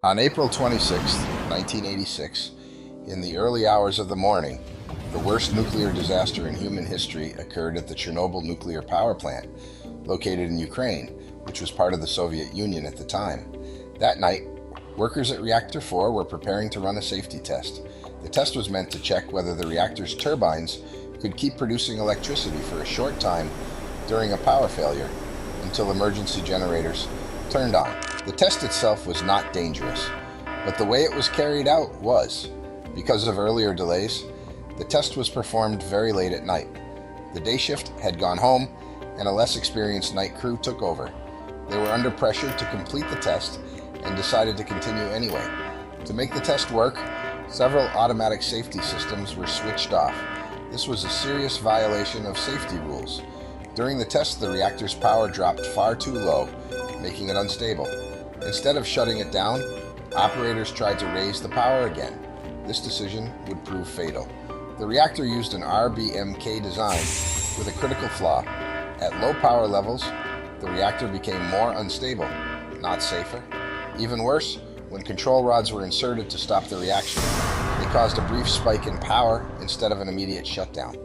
On April 26, 1986, in the early hours of the morning, the worst nuclear disaster in human history occurred at the Chernobyl Nuclear Power Plant, located in Ukraine, which was part of the Soviet Union at the time. That night, workers at Reactor 4 were preparing to run a safety test. The test was meant to check whether the reactor's turbines could keep producing electricity for a short time during a power failure until emergency generators turned on. The test itself was not dangerous, but the way it was carried out was. Because of earlier delays, the test was performed very late at night. The day shift had gone home, and a less experienced night crew took over. They were under pressure to complete the test and decided to continue anyway. To make the test work, several automatic safety systems were switched off. This was a serious violation of safety rules. During the test, the reactor's power dropped far too low, making it unstable. Instead of shutting it down, operators tried to raise the power again. This decision would prove fatal. The reactor used an RBMK design with a critical flaw. At low power levels, the reactor became more unstable, not safer. Even worse, when control rods were inserted to stop the reaction, they caused a brief spike in power instead of an immediate shutdown.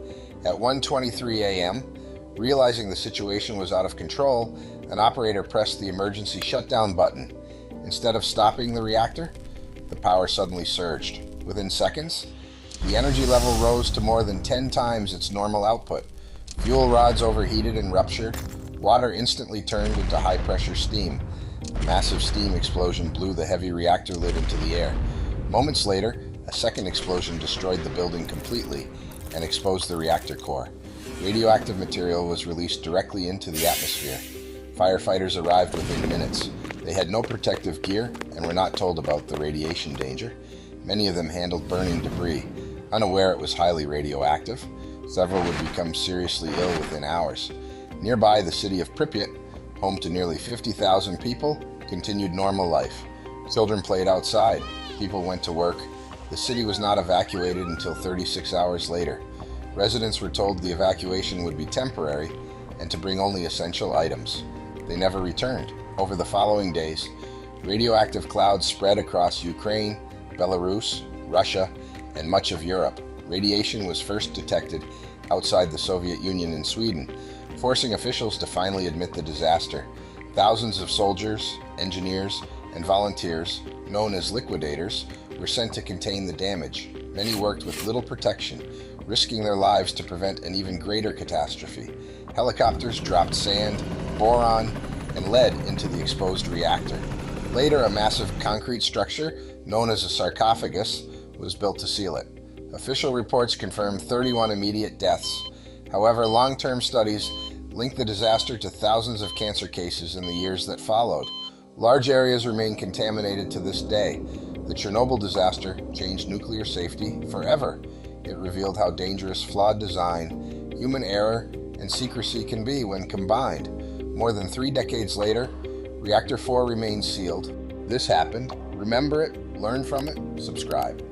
At 1:23 a.m., realizing the situation was out of control, an operator pressed the emergency shutdown button. Instead of stopping the reactor, the power suddenly surged. Within seconds, the energy level rose to more than 10 times its normal output. Fuel rods overheated and ruptured. Water instantly turned into high-pressure steam. A massive steam explosion blew the heavy reactor lid into the air. Moments later, a second explosion destroyed the building completely and exposed the reactor core. Radioactive material was released directly into the atmosphere. Firefighters arrived within minutes. They had no protective gear and were not told about the radiation danger. Many of them handled burning debris, unaware it was highly radioactive. Several would become seriously ill within hours. Nearby, the city of Pripyat, home to nearly 50,000 people, continued normal life. Children played outside. People went to work. The city was not evacuated until 36 hours later. Residents were told the evacuation would be temporary and to bring only essential items. They never returned. Over the following days, radioactive clouds spread across Ukraine, Belarus, Russia, and much of Europe. Radiation was first detected outside the Soviet Union in Sweden, forcing officials to finally admit the disaster. Thousands of soldiers, engineers, and volunteers, known as liquidators, were sent to contain the damage. Many worked with little protection, risking their lives to prevent an even greater catastrophe. Helicopters dropped sand, boron, and lead into the exposed reactor. Later, a massive concrete structure, known as a sarcophagus, was built to seal it. Official reports confirmed 31 immediate deaths. However, long-term studies linked the disaster to thousands of cancer cases in the years that followed. Large areas remain contaminated to this day. The Chernobyl disaster changed nuclear safety forever. It revealed how dangerous flawed design, human error, and secrecy can be when combined. More than 3 decades later, Reactor 4 remains sealed. This happened. Remember it, learn from it, subscribe.